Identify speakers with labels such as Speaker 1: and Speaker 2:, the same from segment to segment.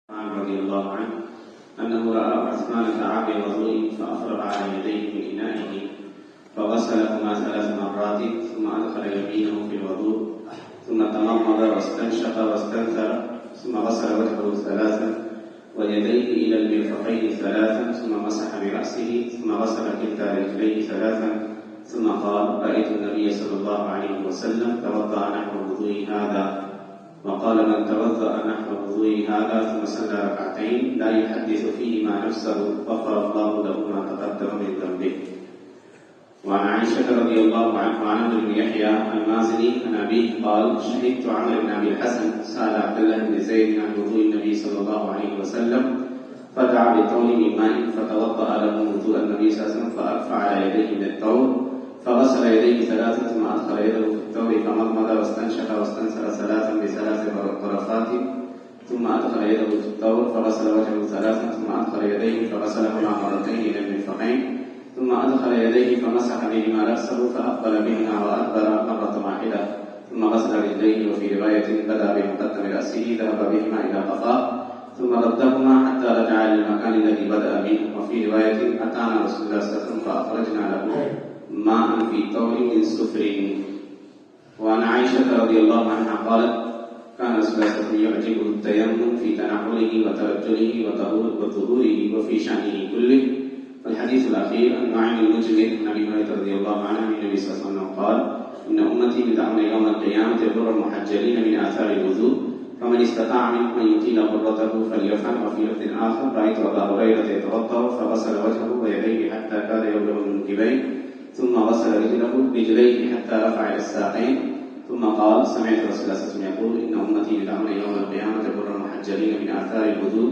Speaker 1: رضي الله عنه أنه رأى عثمان كعب وضوء فأفرغ على يديه من إنائه فغسلهما 3 مرات ثم أدخل يمينه في الوضوء ثم تمضمض واستنشق واستنثر ثم غسل وجهه 3 ويديه إلى المرفقين 3 ثم مسح برأسه ثم غسل كلتا رجليه 3 ثم قال رأيت النبي صلى الله عليه وسلم توضأ نحو وضوء هذا وقال من توضأ نحو وضوء هذا ثم صلى ركعتين لا يحدث فيهما نفسه غفر الله له ما تقدم من ذنبه. وعن عائشة رضي الله عنها وعن عمرو بن يحيى المازني عن أبيه قال شهدت عمرو بن أبي الحسن سأل عبد الله بن زيد عن وضوء النبي صلى الله عليه وسلم فدعا بالطول من ماء فتوضأ له وضوء النبي صلى الله عليه وسلم فأرفع على يديه من الطول فغسل يديه 3 ثم أدخل يده في الثور فمضمض واستنشق واستنثر 3 ب3 غرفات ثم أدخل يده في الثور فغسل وجهه 3 ثم أدخل يديه فغسلهما مرتين إلى المرفقين ثم أدخل يديه فمسح بهما رأسه فأقبل بهما وأدبر مرة واحدة ثم غسل رجليه وفي رواية بدأ بمقدم رأسه ذهب بهما إلى قفاه ثم ردهما حتى رجع إلى المكان الذي بدأ منه وفي رواية أتانا رسول الله صلى الله عليه وسلم فأخرجنا له ماء في طور من سفر. وعن عائشة رضي الله عنها قالت كان رسول الله صلى الله عليه وسلم يعجبه التيمم في تنعله وترجله وطهوره وفي شأنه كله. والحديث الأخير عن نعيم المجمل عن أبي هريرة رضي الله عنه عن النبي صلى الله عليه وسلم قال إن أمتي يدعون يوم القيامة غر المحجلين من آثار الوضوء فمن استطاع منكم أن يطيل غرته فليفعل. وفي لفظ آخر رأيت أبا هريرة يتوضأ فغسل وجهه ويديه حتى كاد يبلغ المنكبين ثم غسل رجليه حتى رفع إلى الساقين ثم قال سمعت رسول الله صلى الله عليه وسلم يقول إن أمتي يدعون يوم القيامة غر المحجلين من آثار الوضوء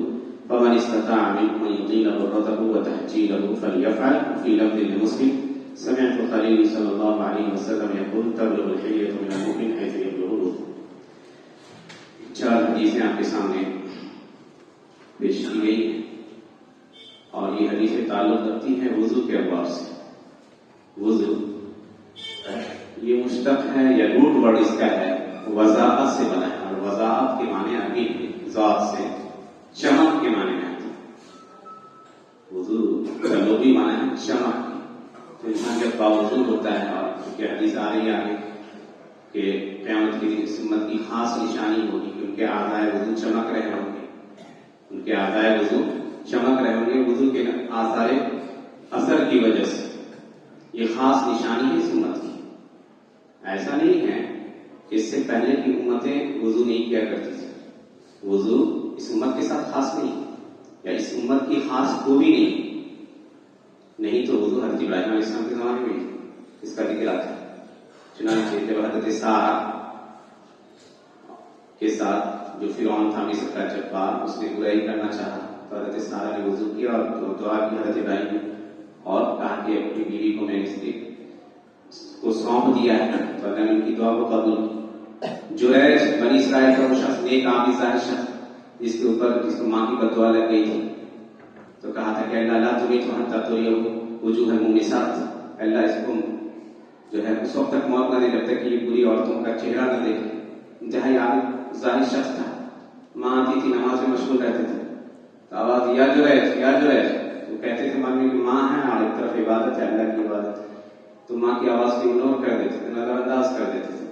Speaker 1: فمن استطاع منكم أن يطيل غرته وتحجيله فليفعل. وفي لفظ لمسلم سمعت خليل صلى الله عليه وسلم يقول تبلغ الحلية من المؤمن حيث يبلغ الوضوء. 4 حدیثیں آپ کے سامنے پیش کی گئی ہیں اور یہ حدیثیں تعلق رکھتی ہیں وضو کے ابواب سے. وضو یہ مشتق ہے یا روٹ ورڈ اس کا ہے وضاحت سے بنا ہے اور وضاحت کے معنی عقید ذات سے چمک کے معنی میں آتی ہے. وضو کا لغوی معنی ہے چمک. تو انسان جب باوضو ہوتا ہے اور کیونکہ حدیث آ رہی ہے آگے کہ قیامت کے دن اس امت کی خاص نشانی ہوگی کہ ان کے اعضائے وضو چمک رہے ہوں گے. ان کے اعضائے وضو چمک رہے ہوں گے وضو کے آثار اثر کی وجہ سے. یہ خاص نشانی ہے اس امت کی. ایسا نہیں ہے کہ اس سے پہلے کی امتیں وضو نہیں کیا کرتی تھی. وضو اس امت کے ساتھ خاص نہیں یا اس امت کی خاص خوبی نہیں تو وضو حضرت ابراہیم علیہ السلام کے زمانے میں اس کا ذکر آتا ہے. چنانچہ جب حضرت سارہ کے ساتھ جو فرعون تھا مصر کا جبار اس نے برائی کرنا چاہا تو حضرت سارہ نے وضو کیا اور دعا کی حضرت ابراہیم اور کہا کہ اپنی بیوی کو میں اس کو سونپ دیا ہے تو اللہ نے ان کی دعا کو قبول کی. جریج بنی اسرائیل کا وہ شخص نیک عابد ظاہر شخص جس کے اوپر جس کو ماں کی بددعا لگ گئی تھی تو کہا تھا کہ اللہ لا تمہیں تو حتیٰ تو یہ وجوہ المومسات اللہ اس کو جو ہے اس وقت تک موت نہ دے جب تک کہ یہ بری عورتوں کا چہرہ نہ دیکھے. انتہائی عابد ظاہر شخص تھا. ماں آتی تھی نماز میں مشغول رہتے تھے تو آواز یا جریج یا جریج. وہ کہتے تھے من میں کہ ماں ہے اور ایک طرف عبادت ہے اللہ کی عبادت تو ماں کی آواز کو اگنور کر دیتے تھے نظر انداز کر دیتے تھے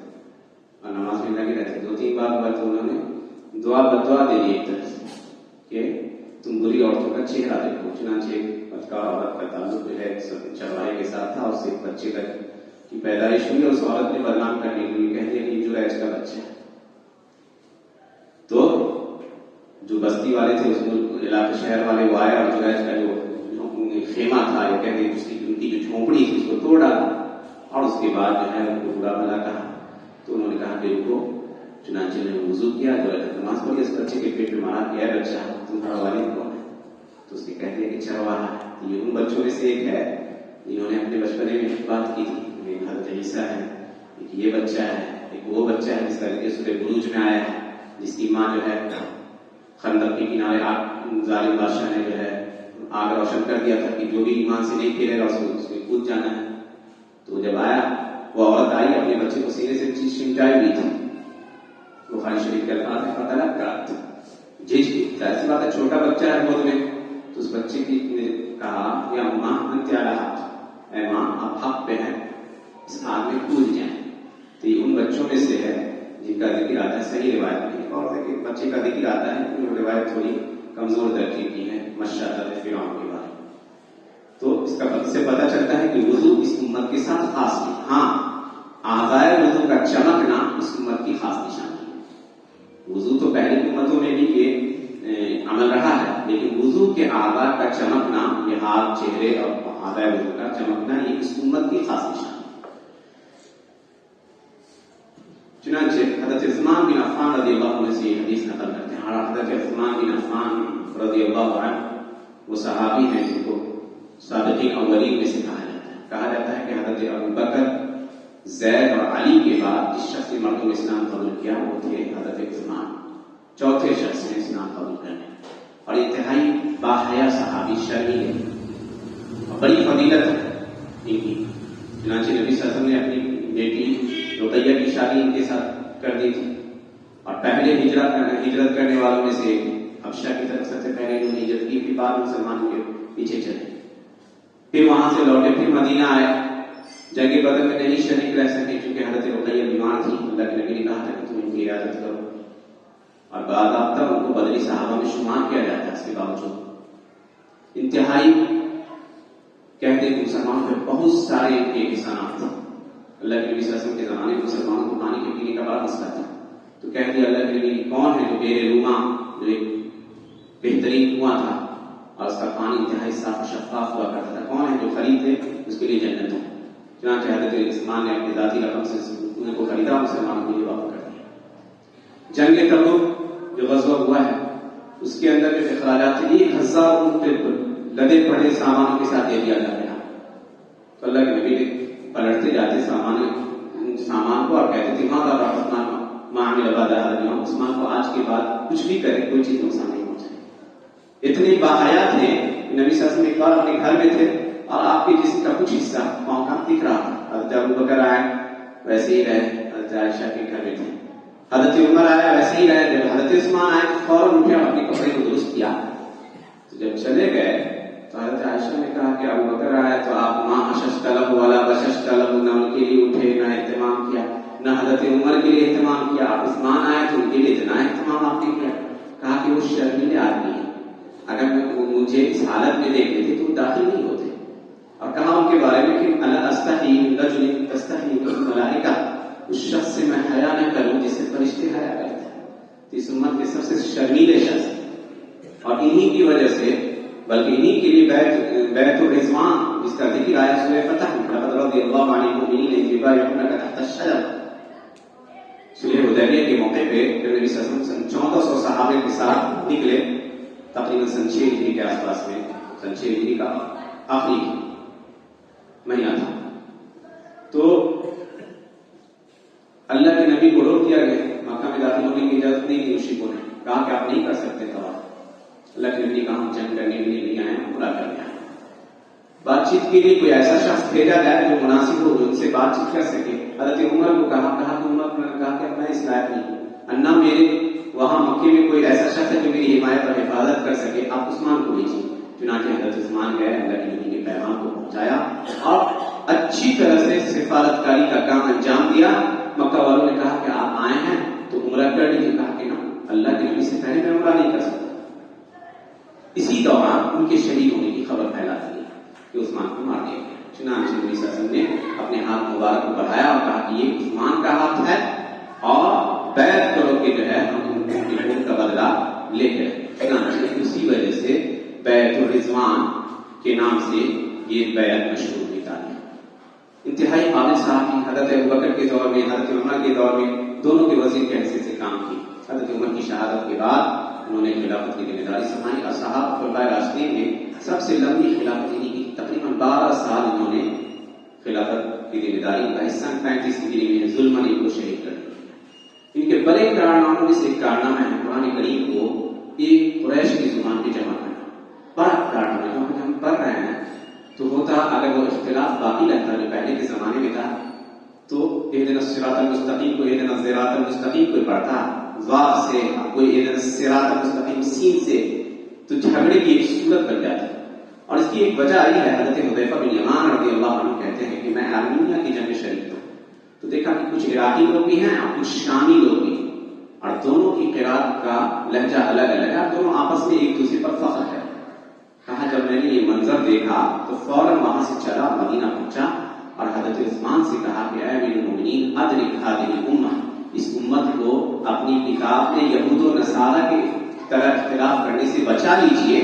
Speaker 1: اور نماز میں لگے رہتے. 2-3 بار ہوا تو انہوں نے دعا بدعا دے دی ایک طرح سے کہ تم بری عورتوں کا چہرہ دیکھو. چنانچہ ایک بدکار عورت کا تعلق جو ہے چرواہے کے ساتھ تھا اس سے ایک بچے کی پیدائش ہوئی اور اس عورت نے بدنام کرنے کے لیے کہہ دیا کہ جریج کا بچہ ہے. تو جو بستی والے تھے اس علاقے شہر والے وہ آئے اور جریج کا جو خیمہ تھا یا کہتے ہیں ان کی جو جھونپڑی تھی اس کو توڑ ڈالا اور اس کے بعد جو ہے ان کو برا بھلا کہا. تو انہوں نے کہا کہ ان کو چنانچہ نے وضو کیا جو نماز پڑھی اس بچے کے پیٹ میں مارا کہ اے بچہ تمہارا والد کون ہے تو اس نے کہہ دیا کہ چرواہا ہے. یہ ان بچوں میں سے ایک ہے جنہوں نے اپنے بچپنے میں بات کی تھی. ایک حضرت عیسیٰ ہے ایک یہ بچہ ہے ایک وہ بچہ ہے جس کا ذکر سورہ بروج میں آیا ہے جس کی ماں جو ہے خندق کے کنارے ظالم بادشاہ نے جو ہے آگ روشن کر دیا تھا کہ جو بھی ایمان سے نہیں کھیلے گا اس میں کود جانا ہے. تو جب آیا وہ عورت آئی اپنے بچے کو سینے سے چیز چمٹائی ہوئی تھی. بخاری شریف کے الفاظ میں پتہ لگا جھجکی ایسی بات چھوٹا بچہ ہے گود میں تو اس بچے کی نے کہا یا ماں انت علی حق، اے ماں آپ حق پہ ہیں، اس آگ میں کود جائیں. تو یہ ان بچوں میں سے ہے جن کا ذکر آتا ہے، صحیح روایت میں. اور دیکھیے بچے کا ذکر آتا ہے، روایت تھوڑی کمزور درجے کی ہے مشاطہ فرعون کے بارے میں. تو اس کا سے پتہ چلتا ہے کہ وضو اس امت کے ساتھ خاص ہے. ہاں اعضائے وضو کا چمکنا اس امت کی خاص نشانی ہے. وضو تو پہلی امتوں میں بھی یہ عمل رہا ہے، لیکن وضو کے اعضاء کا چمکنا، یہ ہاتھ، چہرے اور اعضائے وضو کا چمکنا، یہ اس امت کی خاص نشانی ہے. چنانچہ حضرت عثمان بن عفان رضی اللہ عنہ سے یہ حدیث نقل کرتے ہیں. حضرت عثمان بن عفان رضی اللہ عنہ وہ صحابی ہیں جن کو سابقین اولین میں سے کہا جاتا ہے کہ حضرت ابو بکر، زید اور علی کے بعد جس شخص نے مردوں اسلام قبول کیا وہ تھے حضرت عثمان. چوتھے شخص نے اسلام قبول کرنے، اور انتہائی باحیا صحابی، شرمیلے، بڑی فضیلت ہے ان کی. چنانچہ نبی صلی اللہ علیہ وسلم نے اپنی بیٹی رقیہ کی شادی ان کے ساتھ کر دی تھی، اور پہلے ہجرت کرنے والوں میں سے حبشہ کی طرف سب سے پہلے انہوں نے ہجرت کی، پھر بعد مسلمانوں کے پیچھے چلے، پھر وہاں سے لوٹے، پھر مدینہ آئے. جنگ بدر میں نہیں شریک رہ سکے کیونکہ حضرت رقیہ بیمار تھی. اللہ کے نبی نے کہا تھا کہ تم ان کی عیادت کرو، اور بعد اب تک ان کو بدری صحابہ میں شمار کیا جاتا ہے. اس کے باوجود انتہائی کہتے ہیں مسلمانوں پہ بہت سارے ان کے احسانات تھے. اللہ کے نبی صلی اللہ علیہ وسلم کے زمانے میں مسلمانوں کو پانی کے پینے کا بڑا مسئلہ تھا. تو کہتے ہیں اللہ کے نبی کون ہے جو بیر روما، جو ایک بہترین کنواں تھا اور اس کا پانی انتہائی صاف و شفاف ہوا کرتا تھا، کون ہے جو خریدے اس کے لیے جنت ہے. چنانچہ حضرت عثمان نے اپنی ذاتی رقم سے ان کو خریدا، مسلمانوں کے لیے واقف کر دیا. جنگ تبوک جو غزوہ ہوا ہے اس کے اندر جو اخراجات تھے 1000 اونٹ لدے پڑے سامانوں کے ساتھ دے دیا جا رہا. تو اللہ کے نبی نے پلٹتے جاتے سامان کو اور کہتے تھے عثمان کو آج کے بعد کچھ بھی کرے کوئی چیز نقصان نہیں پہنچے. اتنے باحیا تھے کہ نبی صلی اللہ علیہ وسلم ایک بار اپنے گھر میں تھے اور آپ کے جسم کا کچھ حصہ پاؤں کا دکھ رہا تھا. حضرت ابو بکر آئے ویسے ہی رہے، حضرت عائشہ کے گھر میں تھے. حضرت عمر آیا ویسے ہی رہے. جب حضرت عثمان آئے تو فوراً اٹھے اور اپنے کپڑے کو درست کیا. تو جب چلے گئے تو حضرت عائشہ نے کہا کہ ابو بکر آئے تو آپ ماں اششت لہ ولا بششت لہ، نہ ان کے لیے اٹھے نہ اہتمام کیا، نہ حضرت عمر کے لیے اہتمام کیا. آپ عثمان آئے تو ان کے لیے اتنا اہتمام آپ نے کیا. کہا کہ وہ شرمیلے آدمی ہیں، اگر مجھے اس حالت میں دیکھ لیتے تو داخل نہیں ہوتے. اور کہا ان کے بارے میں کہ الا استحی من رجل تستحی منه الملائکہ، اس شخص سے میں حیا نہ کروں جس سے فرشتے حیا کرتے ہیں. اس امت کے سب سے شرمیلے شخص، اور انہی کی وجہ سے، بلکہ انہی کے لیے بیعت الرضوان جس کا ذکر آیا سورہ فتح میں، لقد رضی اللہ عن المؤمنین اذ یبایعونک تحت الشجرہ. صلح حدیبیہ کے موقع پہ جب نبی صلی اللہ علیہ وسلم 1400 صحابہ کے ساتھ نکلے، تقریباً سن 6 ہجری کے آس پاس میں، سن 6 ہجری کا آخری مہینہ تھا. تو اللہ کے نبی کو روک دیا گیا، مکہ میں داخل ہونے کی اجازت نہیں دی مشرکوں نے. کہا کہ آپ نہیں کر سکتے طواف. اللہ کے نبی نے کہا ہم جنگ کرنے کے لیے نہیں آئے، ہم پورا کرنے آئے. بات چیت کے لیے کوئی ایسا شخص بھیجا جائے جو مناسب ہو، جو ان سے بات چیت کر سکے. حضرت عمر کو کہا کہ عمر نے کہا کہ میں اس لائق نہیں ہوں، انا میرے وہاں مکے میں کوئی ایسا شخص ہے جو میری حمایت اور حفاظت کر سکے، آپ عثمان کو بھیجیے. چنانچہ حضرت عثمان گئے، اللہ کے نبی کے پیغام کو پہنچایا اور اچھی طرح سے سفارتکاری کا کام انجام دیا. مکہ والوں نے کہا کہ آپ آئے ہیں تو عمرہ کر لیجیے. کہا کہ نہ، اللہ کے نبی سے پہلے میں عمرہ نہیں کر سکتا. اسی دوران ان کے شہید ہونے کی خبر پھیلا دی کہ عثمان کو مار دیا گیا. چنانچہ نبی صلی اللہ علیہ وسلم نے اپنے ہاتھ مبارک کو بڑھایا اور کہا کہ یہ عثمان کا ہاتھ ہے اور بیعت کرو کہ جو ہے ہم ان کے خون کا بدلہ لے کر. چنانچہ اسی وجہ سے بیعت الرضوان کے نام سے یہ بیعت مشہور ہوئی. تاریخ انتہائی قابل صحابی، حضرت ابوبکر کے دور میں، حضرت عمر کے دور میں دونوں کے وزیر کے حیثیت سے کام کی. حضرت عمر کی شہادت کے بعد انہوں نے خلافت کی ذمہ داری سنبھالی اور صحابہ خلفائے راشدین میں سب سے لمبی خلافت انہی کی. تقریباً 12 سال انہوں نے خلافت کی ذمہ داری نبھائی. سن 35 ہجری میں ذوالمن کو شہید کر دیا. ان کے بڑے کارناموں میں سے ایک کارنامہ ہے قرآن کریم کو ایک قریش کی زبان پہ جمع کرنا. بڑا کارنامہ جو ہم پڑھ رہے ہیں تو ہوتا اگر وہ اختلاف باقی رہتا جو پہلے کے زمانے میں تھا تو اہدنا الصراط المستقیم کو اہدنا الصراط المستقیم کوئی پڑھتا، واو سے کوئی اہدنا الصراط المستقیم سین سے تو جھگڑے کی ایک صورت بن جاتی ہے. اور اس کی ایک وجہ آئی ہے. حضرت حذیفہ بن یمان رضی اللہ عنہ کہتے ہیں کہ میں آرمینیا کی جنگ میں شریک تھا تو دیکھا کہ کچھ عراقی لوگ بھی ہیں اور کچھ شامی لوگ بھی, اور دونوں کی قرات کا لہجہ الگ الگ ہے, دونوں آپس میں ایک دوسرے پر فخر ہے. کہا جب میں نے یہ منظر دیکھا تو فوراً وہاں سے چلا, مدینہ پہنچا اور حضرت عثمان سے کہا کہ اے امیر المومنین ادرک هذه الامہ, اس امت کو اپنی کتاب میں یہود و نصارہ کی طرح اختلاف کرنے سے بچا لیجئے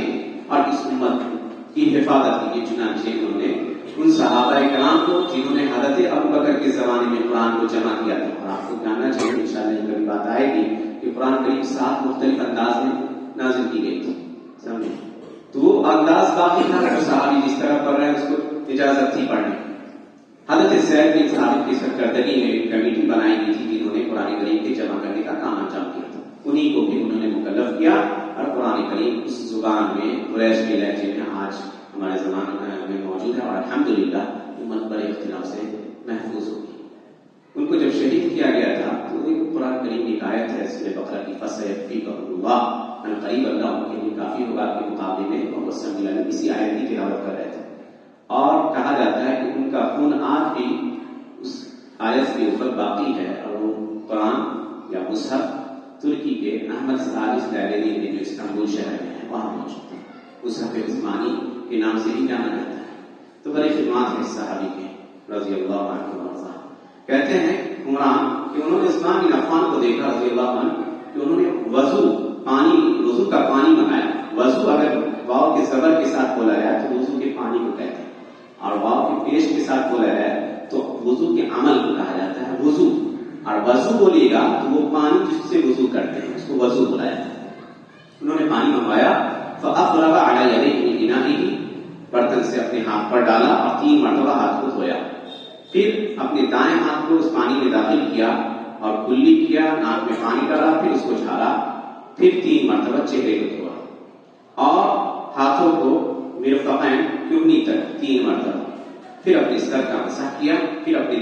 Speaker 1: اور اس امت کی حفاظت کیجیے. چنانچہ انہوں نے ان صحابہ کرام کو جنہوں نے حضرت ابوبکر کے زمانے میں قرآن کو جمع کیا تھا, اور آپ کو جاننا چاہیے انشاءاللہ یہ کبھی بات آئے گی کہ قرآن کریم 7 مختلف انداز میں نازل کی گئی تھی, سمجھے, تو وہ انداز باقی تھا. جو صحابی جس طرح پڑھ رہے ہیں اس کو اجازت تھی پڑھنے. حضرت زید بن ثابت کی سرکردگی میں ایک کمیٹی بنائی گئی تھی جنہوں نے قرآن کریم کے جمع کرنے کا کام انجام کیا تھا. انہی کو بھی انہوں نے مکلف کیا اور قرآن کریم اس زبان میں قریش کے لہجے میں آج ہمارے زمانے میں موجود ہے, اور الحمدللہ امت بڑے اختلاف سے محفوظ ہوگی. ان کو جب شہید کیا گیا تھا تو ایک قرآن کریم کی آیت ہے سورہ بقرہ کی فَسَيَكْفِيكَهُمُ اللَّهُ, قریب اللہ ان کے لیے کافی ہوگا کے مقابلے میں محمد صلی اللہ علیہ وسلم اسی آیت کی تلاوت کر رہے تھے. اور کہا جاتا ہے کہ ان کا خون آج بھی اس آیت کے اوپر باقی ہے, اور وہ قرآن یا مصحف ترکی کے احمد سالس لائبریری میں جو استنبول شہر میں ہے وہاں موجود ہے. مصحف عثمانی کے نام سے ہی جانا جاتا ہے. تو بڑے خدمات ہیں صحابی کے رضی اللہ عنہ وارضاہ. کہتے ہیں عمران کہ انہوں نے عثمان بن عفان کو دیکھا رضی اللہ عنہ کہ انہوں نے وضو کا پانی منگایا. وضو اگر واو کے زبر کے ساتھ بولا جائے تو وضو کے پانی کو کہتے ہیں, اور واو کے پیش کے ساتھ بولا جائے تو وضو کے عمل کو کہا جاتا ہے وضو. اور وضو بولیے گا تو وہ پانی جس سے وضو کرتے ہیں اس کو وضو بلایا جاتا ہے. انہوں نے پانی منگوایا, فأفرغ على يديه من إنائه, برتن سے اپنے ہاتھ پر ڈالا اور 3 مرتبہ ہاتھ کو دھویا. پھر اپنے دائیں ہاتھ کو اس پانی میں داخل کیا اور کلی کیا, ناک میں پانی ڈالا, پھر اس کو جھاڑا, پھر 3 مرتبہ چہرے کو دھویا اور ہاتھوں کو مرفقین کہنی تک 3 مرتبہ, پھر اپنے سر کا مسح کیا, پھر اپنے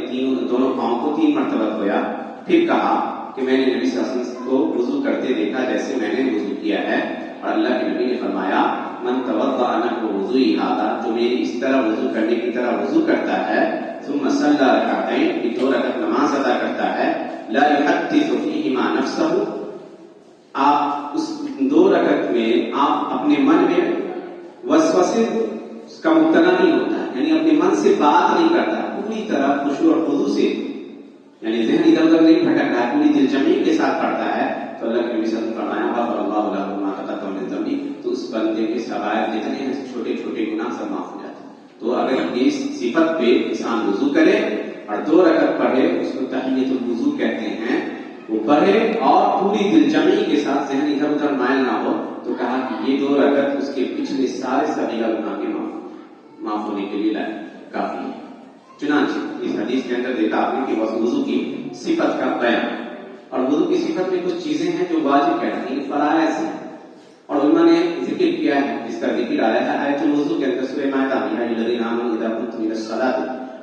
Speaker 1: دونوں پاؤں کو 3 مرتبہ دھویا. پھر کہا کہ میں نے نبی صلی اللہ علیہ وسلم کو وضو کرتے دیکھا جیسے میں نے وضو کیا ہے, اور اللہ کے نبی نے فرمایا من توضأ نحو وضوئ ھذا, جو میری اس طرح وضو کرنے کی طرح وضو کرتا ہے, ثم صلی رکعتین, پھر 2 رکعت نماز ادا کرتا ہے, لا يحدث فیہما نفسہ, آپ اس 2 رکعت میں آپ اپنے من میں وسوسے کا مبتلا نہیں ہوتا ہے, یعنی اپنے من سے بات نہیں کرتا, پوری طرح خشوع اور خضوع سے, یعنی ذہن ادھر ادھر نہیں بھٹک رہا ہے, پوری دل جمعی کے ساتھ پڑھتا ہے, تو اللہ کے نبی صلی اللہ علیہ وسلم فرمایا غفر اللہ لہ ما تقدم من ذنبہ, تو اس بندے کے سوائے جتنے ہیں چھوٹے چھوٹے گناہ سب معاف ہو جاتے ہیں. تو اگر اس صفت پہ انسان وضو کرے اور 2 رکعت پڑھے, اس کو تحیۃ الوضو کہتے ہیں, وہ پڑھے اور پوری دل جمعی کے ساتھ ذہن ادھر ادھر مائل نہ ہو, تو کہا کہ یہ 2 رکعت اس کے پچھلے سارے صغیرہ گناہ کے معاف ہونے کے لیے کافی ہے. چنانچہ اس حدیث کے اندر دیکھا آپ نے کہ وضو کی صفت کا بیان, اور وضو کی صفت میں کچھ چیزیں ہیں جو واجب کہتے ہیں, فرائض ہیں, اور انہوں نے ذکر کیا ہے جس کا ذکر آیا ہے آیت الوضو کے اندر سورہ مائدہ میں, یا الذین آمنوا اذا قمتم الى الصلاۃ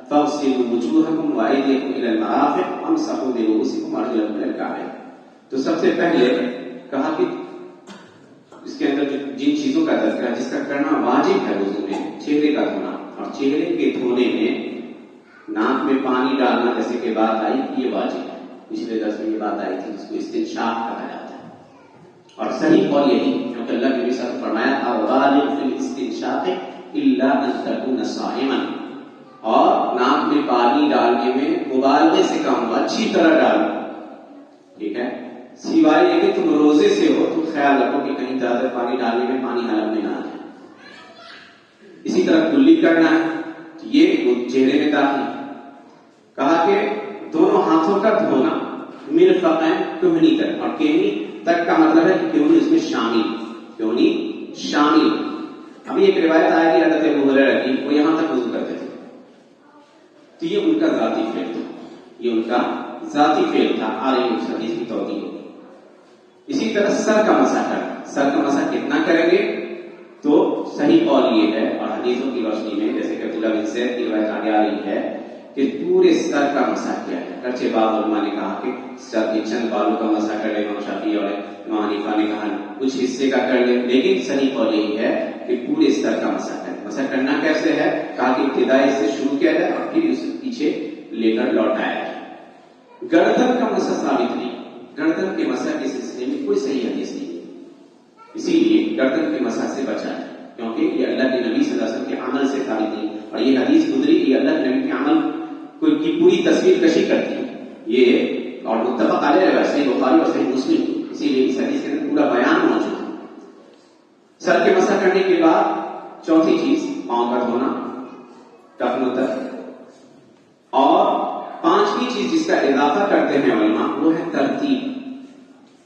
Speaker 1: فاغسلوا وجوہکم وایدیکم الى المرافق وامسحوا برؤوسکم وارجلکم الى الکعبین. تو سب سے پہلے کہا کہ اس کے اندر جن چیزوں کا تذکرہ جس کا کرنا واجب ہے وضو میں, چہرے کا دھونا, اور چہرے کے دھونے میں ناک میں پانی ڈالنا جیسے کہ بات آئی یہ واجب ہے. پچھلے درس میں یہ بات آئی تھی جس کو استنشاق کہا جاتا ہے, اور صحیح قول یہی کیونکہ اللہ کے نبی صلی اللہ علیہ وسلم فرمایا تھا وَبَالِغْ فِي الْإِسْتِنْشَاقِ إِلَّا أَن تَكُونَ صَائِمًا, اور ناک میں پانی ڈالنے میں مبالغے سے کام ہو, اچھی طرح ڈالو, ٹھیک ہے, سوائے یہ کہ تم روزے سے ہو تو خیال رکھو کہ کہیں زیادہ پانی ڈالنے میں پانی حلق میں نہ آ جائے. اسی طرح کلی کرنا ہے, یہ چہرے میں داخل. کہا کہ دونوں ہاتھوں کا دھونا مرفقین کہنی تک, اور کہنی تک کا مطلب ہے کہ کہنی اس میں شامل, کہنی شامل. ابھی ایک روایت آئے گی حضرت ابو ہریرہ کی, وہ یہاں تک وضو کرتے تھے, تو یہ ان کا ذاتی فعل تھا, یہ ان کا ذاتی فعل تھا. آگے اس حدیث کی توضیح ہوگی. اسی طرح سر کا مسح کرنا, سر کا مسح کتنا کریں گے تو صحیح قول یہ ہے, اور حدیثوں کی روشنی میں جیسے کہ عبداللہ بن زید کی روایت آگے آ رہی ہے کہ پورے سر کا مسح کیا ہے. اگرچہ بعض علماء نے کہا کہ سر کے چند بالوں کا مسح کر لے، امام شافعی اور امام حنیفہ نے کہا کچھ حصے کا کر لے، لیکن صحیح قول یہی ہے کہ پورے سر کا مسح کرے۔ مسح کرنا کیسے ہے؟ کہا کہ ابتدائی سے شروع کیا جائے اور پھر اسے پیچھے لے کر لوٹایا جائے۔ گردن کا مسح ثابت نہیں، گردن کے مسح کے سلسلے میں کوئی صحیح حدیث نہیں ہے، اسی لیے گردن کے مسح سے بچا ہے، کیونکہ یہ اللہ کے نبی صلی اللہ علیہ وسلم کے عمل سے ثابت نہیں، اور یہ حدیث گزری کہ اللہ کے نبی کے عمل کی پوری تصویر کشی کرتی ہے یہ، اور متفق علیہ ہے صحیح بخاری اور صحیح مسلم، اسی لیے اس حدیث کے اندر پورا بیان موجود ہے۔ سر کے مسح کرنے کے بعد چوتھی چیز پاؤں کا دھونا ٹخنوں تک، اور پانچویں چیز جس کا اضافہ کرتے ہیں علماء وہ ہے ترتیب،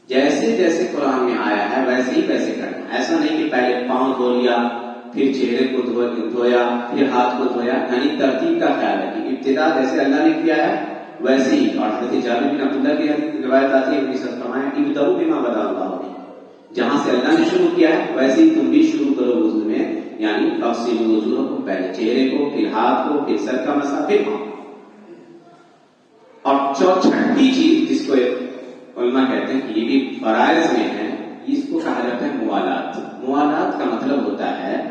Speaker 1: جیسے جیسے قرآن میں آیا ہے ویسے ہی ویسے کرنا، ایسا نہیں کہ پہلے پاؤں دھو لیا پھر چہرے کو دھویا پھر ہاتھ کو دھویا، یعنی ترتیب کا خیال ہے کہ ابتدا جیسے اللہ نے کیا ہے ویسے ہی۔ اور حضرت جابر بن عبداللہ کی روایت آتی ہے، نبی صلی اللہ علیہ وسلم ابتدؤ بما بدا اللہ بہ، جہاں سے اللہ نے شروع کیا ہے ویسے ہی تم بھی شروع کرو وضو میں، یعنی اغسلوا وجوہکم، پہلے چہرے کو پھر ہاتھ کو پھر سر کا مسح پھر پاؤں۔ اور چھٹی چیز جس کو علماء کہتے ہیں کہ یہ بھی فرائض میں ہے، اس کو کہا جاتا ہے موالات۔ موالات کا مطلب ہوتا ہے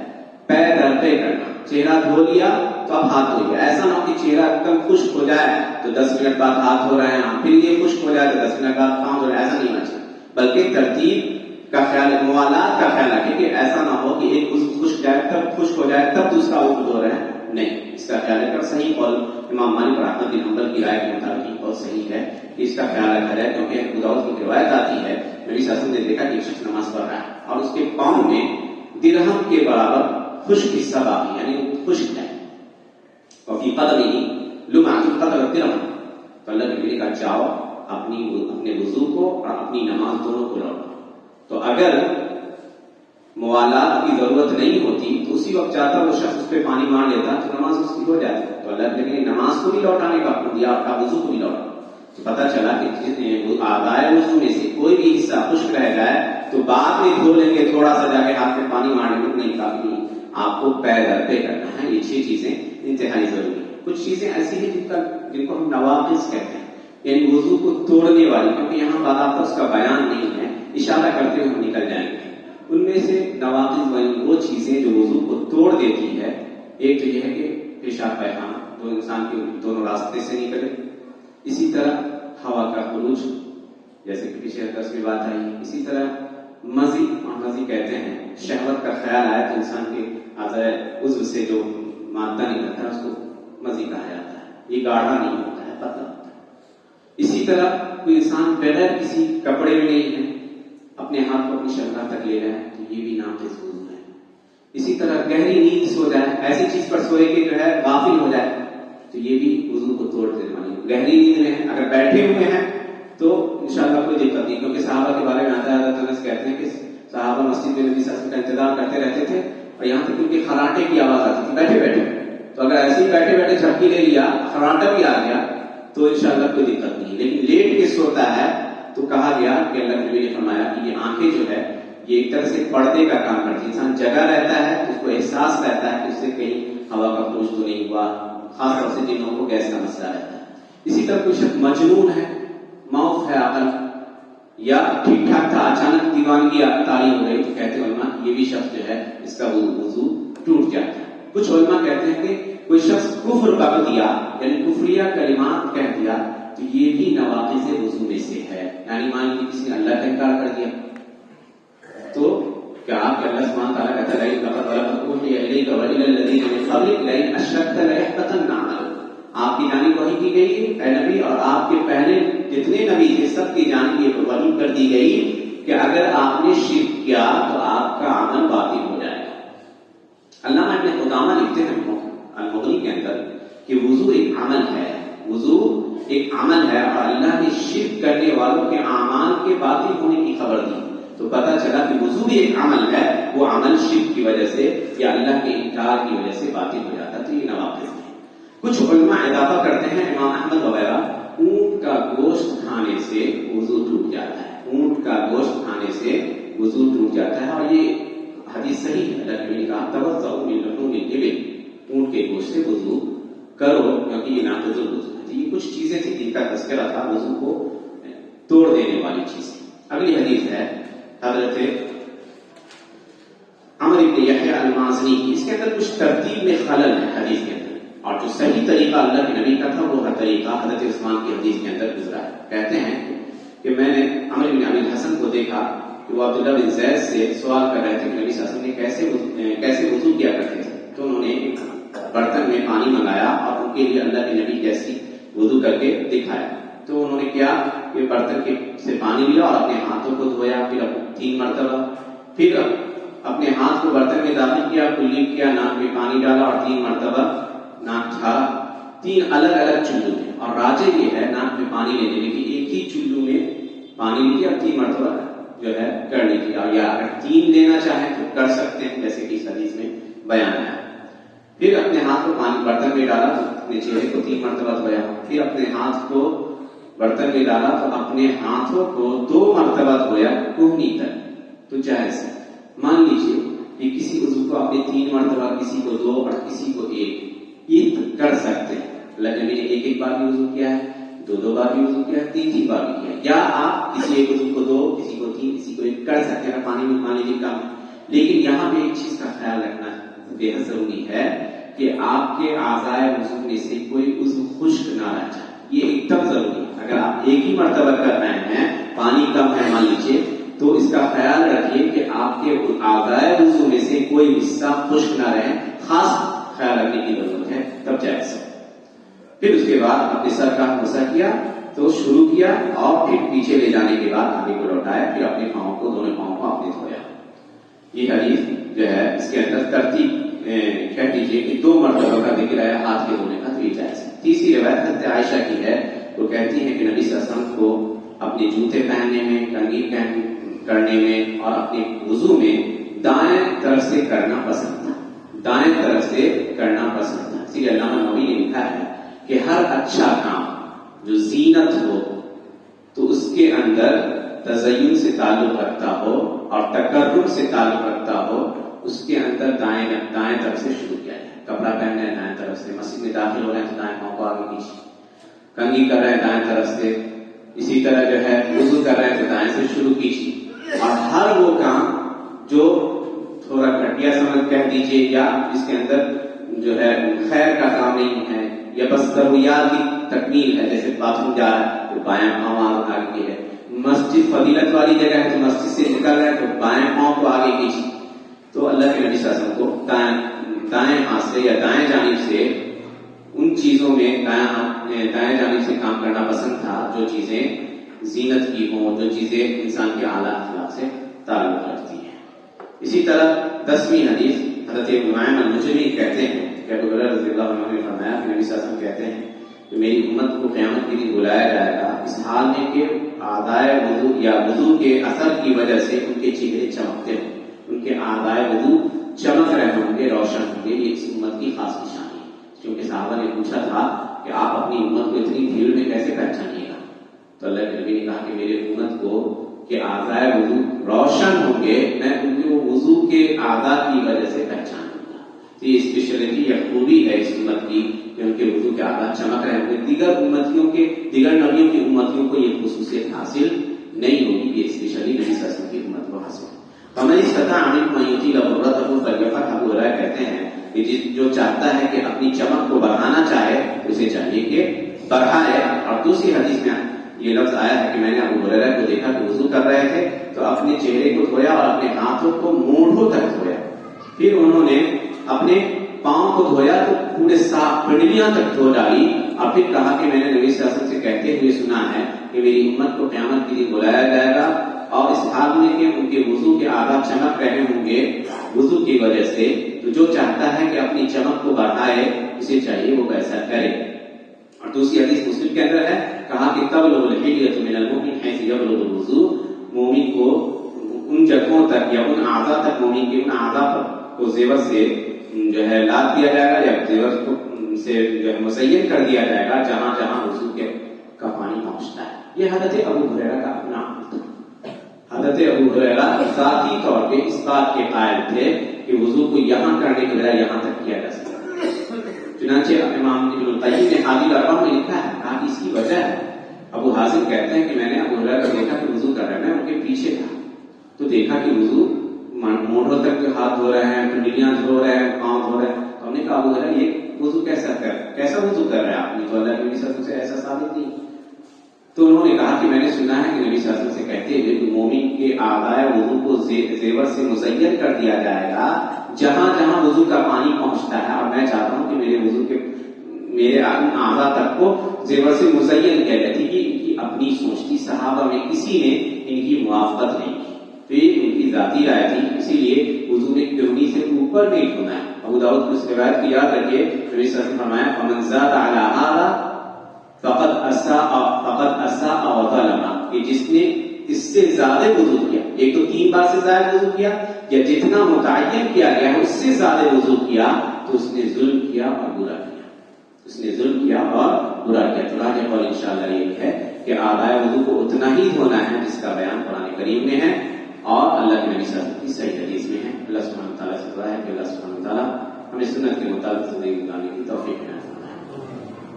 Speaker 1: پیر در پہ کرنا، چہرہ دھو لیا تو اب ہاتھ دھو لیا، ایسا نہ ہو کہ چہرہ ایک دم خشک ہو جائے تو 10 منٹ بعد ہاتھ دھو رہے ہیں، پھر یہ خشک ہو جائے تو 10 منٹ بعد پاؤں دھو رہے ہیں، ایسا نہیں ہونا چاہیے، بلکہ ترتیب کا خیال، موالات کا خیال رکھیں کہ ایسا نہ ہو کہ ایک خشک جائے تب خشک ہو جائے تب دوسرا وہ دھو رہے ہیں، نہیں، اس کا خیال رکھیں۔ صحیح قول امام مالک اور احمد بن حنبل کی رائے کے مطابق بہت صحیح ہے کہ اس کا خیال رکھا جائے، کیونکہ ابو داؤد کی روایت آتی ہے نبی صلی اللہ علیہ وسلم نے دیکھا کہ ایک شخص نماز پڑھ رہا ہے اور اس کے پاؤں میں درہم کے برابر خشک حصہ باقی، یعنی خشک ہے، اور فی قدمہ لمعۃ قدر الدرہم، تو اللہ کے نبی نے کہا جاؤ اپنے وضو کو اور اپنی نماز دونوں کو لوٹاؤ۔ تو اگر موالات کی ضرورت نہیں ہوتی تو اسی وقت جاتا وہ شخص اس پہ پانی مار لیتا تو نماز اس کی ہو جاتی، تو اللہ کے نبی نے نماز کو بھی لوٹانے کا حکم دیا اور وضو کو بھی لوٹا، تو پتہ چلا کہ اعضاء وضو میں سے کوئی بھی حصہ خشک رہ جائے تو بعد میں دھو لیں گے، تھوڑا سا جا کے ہاتھ میں پانی مارنے میں نہیں، کافی آپ کو پیر در پہ کرنا ہے۔ یہ 6 چیزیں انتہائی ضروری ہیں۔ کچھ چیزیں ایسی ہیں جن کو ہم نواقص کہتے ہیں، یعنی وضو کو توڑنے والی، کیونکہ یہاں باضابطہ اس کا بیان نہیں ہے، اشارہ کرتے ہوئے ہم نکل جائیں گے۔ ان میں سے نواقص وہ چیزیں جو وضو کو توڑ دیتی ہے، ایک تو یہ ہے کہ پیشاب پیخانہ جو انسان کے دونوں راستے سے نکلے، اسی طرح ہوا کا خروج جیسے کہ پیچھے درس میں بات آئی، اسی طرح مزی، اور مزی کہتے ہیں شہوت کا خیال آئے تو انسان کے اعضاء عضو سے جو مادہ نکلتا ہے اس کو مزی کہا جاتا ہے، یہ گاڑھا نہیں ہوتا ہے، پتلا ہوتا ہے۔ اسی طرح کوئی انسان بغیر کسی کپڑے میں نہیں ہے، اپنے ہاتھ کو اپنی شرمگاہ تک لے رہا ہے تو یہ بھی ناقص وضو ہے۔ اسی طرح گہری نیند سو جائے، ایسی چیز پر سوئے کہ جو ہے غافل ہو جائے تو یہ بھی وضو کو توڑ دینے والی۔ گہری نیند میں ہے، اگر بیٹھے ہوئے ہیں تو انشاءاللہ کوئی دقت نہیں، کیونکہ صحابہ کے بارے میں آتا ہے، حضرت انس کہتے ہیں کہ صحابہ مسجد میں نبی صلی اللہ علیہ وسلم کا انتظار کرتے رہتے تھے اور یہاں تک ان کے خراٹے کی آواز آتی تھی بیٹھے بیٹھے، تو اگر ایسے ہی بیٹھے بیٹھے جھپکی لے لیا، خراٹا بھی آ گیا تو انشاءاللہ کوئی دقت نہیں، لیکن لیٹ کے سوتا ہے تو کہا گیا کہ اللہ کے نبی نے فرمایا کہ یہ آنکھیں جو ہے یہ ایک طرح سے پردے کا کام کرتی ہے، انسان جگہ رہتا ہے تو اس کو احساس رہتا ہے کہ اس سے کہیں ہوا کا خروج تو نہیں ہوا، خاص طور سے جن لوگوں کو گیس کا مسئلہ رہتا ہے۔ اسی طرح کوئی شخص مجنون ہے، موت ہے عقل، یا ٹھیک ٹھاک تھا اچانک دیوانگی طاری ہو گئی تو کہتے علماء یہ بھی شخص جو ہے اس کا وضو ٹوٹ جاتا ہے۔ کچھ علماء کہتے ہیں کہ کوئی شخص کفر بک دیا یعنی کفریہ کلمات کہہ دیا تو یہ بھی نواقص وضو میں سے ہے، یعنی مان لیجیے کسی نے اللہ کا انکار کر دیا تو کیا آپ اللہ سبحانہ تعالیٰ کہتا ہے لقد اوحی الیک وإلی الذین من قبلک لئن اشرکت لیحبطن عملک، آپ کی جانب وحی کی گئی اے نبی اور آپ کے پہلے جتنے نبی تھے سب کی جانب یہ وحی کر دی گئی کہ اگر آپ نے شرک کیا تو آپ کا عمل باطل ہو جائے گا۔ علامہ ابن قدامہ لکھتے ہیں المغنی کے اندر کہ وضو ایک عمل ہے، وضو ایک عمل ہے اور اللہ نے شرک کرنے والوں کے اعمال کے باطل ہونے کی خبر دی تو پتہ چلا کہ وضو بھی ایک عمل ہے، وہ عمل شرک کی وجہ سے یا اللہ کے انکار کی وجہ سے باطل ہو جاتا، تو یہ نواقص ہے۔ کچھ علماء اضافہ کرتے ہیں، امام احمد وغیرہ، اونٹ کا گوشت کھانے سے وضو ٹوٹ جاتا ہے، اونٹ کا گوشت کھانے سے وضو ٹوٹ جاتا ہے، اور یہ حدیث صحیح ہے، اللہ کے نبی نے کہا توضؤ من لحوم الابل، اونٹ کے گوشت سے وضو کرو کیونکہ یہ ناقض الوضو ہے۔ تھی. یہ کچھ چیزیں تھیں جن کا تذکرہ تھا وضو کو توڑ دینے والی چیزیں. اگلی حدیث ہے حضرت عمر بن یحییٰ المازنی کی. اس کے اندر کچھ ترتیب میں خلل ہے حدیث کے اندر, اور جو صحیح طریقہ اللہ کے نبی کا تھا وہ ہر طریقہ حضرت عثمان کی حدیث کے اندر گزرا ہے. کہتے ہیں کہ میں نے عمر بن ابی الحسن کو دیکھا کہ وہ عبداللہ بن زید سے سوال کر رہے تھے کہ نبی صلی اللہ علیہ وسلم نے کیسے وضو کیا کرتے تھے. تو انہوں نے ایک برتن میں پانی منگایا اور ان کے لیے اللہ کے نبی کیسی وضو کر کے دکھایا. تو انہوں نے کیا کہ برتن سے پانی لیا اور اپنے ہاتھوں کو دھویا, پھر 3 مرتبہ, پھر اپنے ہاتھ کو برتن میں داخل کیا, کلی کیا, ناک میں پانی ڈالا اور 3 مرتبہ ناک جھاڑا. 3 الگ الگ چلو میں, اور راجے یہ ہے ناک میں پانی لینے میں کہ ایک ہی چلو میں پانی لیا 3 مرتبہ جو ہے کر لیجیے, اور یا اگر 3 لینا چاہیں تو کر سکتے ہیں جیسے کہ اس حدیث میں بیان ہے. پھر اپنے ہاتھ کو پانی برتن میں ڈالا تو اپنے چہرے کو 3 مرتبہ دھویا. پھر اپنے ہاتھ کو برتن میں ڈالا تو اپنے ہاتھوں کو 2 مرتبہ دھویا کوہنی تک. تو جائز ہے. مان لیجیے کہ کسی عضو کو آپ نے 3 مرتبہ, کسی کو 2 اور کسی کو 1 یہ کر سکتے ہیں. اللہ کے نبی نے 1 بار بھی وضو کیا ہے, 2 بار بھی وضو کیا ہے, 3 بار بھی کیا ہے. یا آپ کسی ایک عضو کو 2, کسی کو 3, کسی کو 1 کر سکتے ہیں پانی میں پانی جتنا. لیکن یہاں پہ ایک چیز کا خیال رکھنا بے حد ضروری ہے کہ آپ کے اعضائے وضو میں سے کوئی عضو خشک نہ رہ جائے. یہ ایک دم ضروری ہے. اگر آپ 1 ہی مرتبہ کر رہے ہیں, پانی کم ہے مان لیجیے, تو اس کا خیال رکھیے کہ آپ کے اعضائے وضو میں سے کوئی حصہ خشک نہ رہے. خاص خیال رکھنے کی ضرورت ہے, تب جائز ہے. پھر اس کے بعد اپنے سر کا مسح کیا تو شروع کیا, اور پھر پیچھے لے جانے کے بعد آگے کو لوٹایا. پھر اپنے پاؤں کو, دونوں پاؤں کو آپ نے دھویا. یہ حدیث جو ہے اس کے اندر ترتیب کہہ دیجیے کہ 2 مرتبہ کا ذکر ہے ہاتھ کے دھونے کا, تو یہ جائز ہے. تیسری روایت حضرت عائشہ کی ہے. وہ کہتی ہے کہ نبی صلی اللہ علیہ وسلم کو اپنے جوتے پہننے میں, کنگھی کرنے میں اور اپنے وضو میں دائیں طرف سے کرنا پسند تھا. دائیں طرف سے کرنا پسند تھا. اسی لیے علامہ نووی نے لکھا ہے کہ ہر اچھا کام جو زینت ہو تو اس کے اندر تزین سے تعلق رکھتا ہو اور تقرب سے تعلق رکھتا ہو, اس کے اندر دائیں طرف سے شروع کیا جائے. کپڑا پہننا ہے دائیں طرف سے, مسجد میں داخل ہو رہے ہیں تو دائیں پاؤں کو آگے کیجیے, کنگھی کر رہے ہیں دائیں طرف سے, اسی طرح جو ہے وضو کر رہے ہیں تو دائیں سے شروع کیجیے. اور ہر وہ کام جو تھوڑا گھٹیا سمجھ کہہ دیجیے یا اس کے اندر جو ہے خیر کا کام نہیں ہے یا بس ضروریات کی تکمیل ہے, جیسے باتھ روم جا رہا ہے تو بائیں پاؤں آگے ہے, مسجد فضیلت والی جگہ ہے تو مسجد سے نکل رہے ہیں تو بائیں پاؤں کو آگے کیجیے. تو اللہ کے نبی صلی اللہ علیہ وسلم کو دائیں ہاتھ سے یا دائیں جانب سے ان چیزوں میں دائیں جانب سے کام کرنا پسند تھا جو چیزیں زینت کی ہوں, جو چیزیں انسان کے اعلیٰ اخلاق سے تعلق رکھتی ہیں. اسی طرح 10ویں حدیث حضرت نعیم المجری کہتے ہیں کہ ابو ہریرہ رضی اللہ عنہ نے فرمایا کہ نبی صلی اللہ علیہ وسلم کہتے ہیں کہ میری امت کو قیامت کے دن بلایا جائے گا اس حال میں کہ اعضائے وضو یا وضو کے اثر کی وجہ سے ان کے چہرے چمکتے ہوں, ان کے اعضائے وضو چمک رہے ہوں گے, روشن ہوں گے. یہ اس امت کی خاص نشانی ہے. کیونکہ صحابہ نے پوچھا تھا کہ آپ اپنی امت کو اتنی بھیڑ میں کیسے پہچانیے گا, تو اللہ کے نبی نے کہا کہ میرے امت کو کہ اعضائے وضو روشن ہوں گے, میں ان کو وضو کے اعضاء کی وجہ سے پہچانوں گا. تو یہ اسپیشلٹی یا خوبی ہے اس امت کی کہ ان کے وضو کے اعضاء چمک رہے ہیں. دیگر امتیوں کے, دیگر نبیوں کی امتیوں کو یہ خصوصیت حاصل نہیں ہوگی, یہ اسپیشلی نبی صلی اللہ علیہ وسلم کی امت کو حاصل ہے. ہمیں اس قطع عامل میوتی لبرت ابو فریفت ابو ہریرہ کہتے ہیں کہ جو چاہتا ہے کہ اپنی چمک کو بڑھانا چاہے اسے چاہیے کہ بڑھائے. اور دوسری حدیث میں یہ لفظ آیا ہے کہ میں نے ابو ہریرہ کو دیکھا کہ وضو کر رہے تھے تو اپنے چہرے کو دھویا اور اپنے ہاتھوں کو مونڈھوں تک دھویا. پھر انہوں نے اپنے پاؤں کو دھویا تو پورے صاف پنڈلیاں تک دھو ڈالی, اور پھر کہا کہ میں نے نبی صلی اللہ علیہ وسلم سے کہتے ہوئے سنا ہے کہ میری امت کو قیامت کے دن بلایا جائے گا اور اس حال میں کہ ان کے وضو کے اعضاء چمک رہے ہوں گے وضو کی وجہ سے. تو جو چاہتا ہے کہ اپنی چمک کو بڑھائے اسے چاہیے وہ ایسا کرے. اور دوسری حدیث مسلم کے اندر ہے, کہا کہ تبلغ الحلیۃ من المؤمن حیث یبلغ الوضوء, مومن کو ان جگہوں تک یا ان اعضاء تک, مومن کے ان اعضاء کو زیور سے جو ہے لاد دیا جائے گا یا زیور کو سے جو ہے مزین کر دیا جائے گا جہاں جہاں وضو کا پانی پہنچتا ہے. یہ حضرت ابو ہریرہ کا اپنا عمل تھا. حضرت ابو ہریرہ ذاتی طور پہ اس بات کے قائل تھے کہ وضو کو یہاں کرنے کے بجائے یہاں تک کیا جا سکتا ہے. چنانچہ امام ابن القیم نے حادی الاربعہ میں لکھا ہے، کہا اس کی وجہ ہے، ابو حازم کہتے ہیں کہ میں نے ابو ہریرہ کو دیکھا کہ وضو کر رہا ہے، میں ان کے پیچھے تھا تو دیکھا کہ وضو مونڈوں تک ہاتھ دھو رہے ہیں، کنڈلیاں دھو رہے ہیں، پاؤں دھو رہے ہیں. تو ہم نے کہا ابو ہریرہ یہ وضو کیسا وضو کر رہے ہیں آپ نے؟ تو اللہ کے نبی صلی اللہ علیہ وسلم سے ایسا ثابت نہیں. تو انہوں نے کہا کہ میں نے سنا ہے کہ نبی صلی اللہ علیہ وسلم سے کہتے ہوئے کہ مومن کے اعضائے وضو کو زیور سے مزین کر دیا جائے گا جہاں جہاں وضو کا پانی پہنچتا ہے، اور میں چاہتا ہوں کہ میرے اعضاء تک کو زیور سے مزین کیا جائے. کہ ان کی اپنی سوچ تھی، صحابہ میں کسی نے ان کی موافقت نہیں کی، تو یہ ان کی ذاتی رائے تھی، اسی لیے وضو میں کہنی سے اوپر نہیں دھونا ہے. ابو داؤد کی اس روایت کو یاد رکھیے، نبی صلی اللہ علیہ وسلم نے فرمایا فمن زاد علی ھذا فقد اساء وظلم، کہ جس نے اس سے زیادہ وضو کیا، ایک تو 3 بار سے زیادہ وضو کیا یا جتنا متعین کیا گیا ہے اس سے زیادہ وضو کیا تو اس نے ظلم کیا اور برا کیا. اس نے ظلم کیا اور برا کیا. تو راجح قول انشاءاللہ یہ ہے کہ اعضائے وضو کو اتنا ہی دھونا ہے جس کا بیان قرآن کریم میں ہے اور اللہ کے نبی صلی اللہ علیہ وسلم کی صحیح حدیث میں ہے. اللہ سبحانہ وتعالیٰ سے دعا ہے کہ اللہ سبحانہ وتعالیٰ ہمیں سنت کے مطابق زندگی گزارنے کی توفیق عطا فرمائے.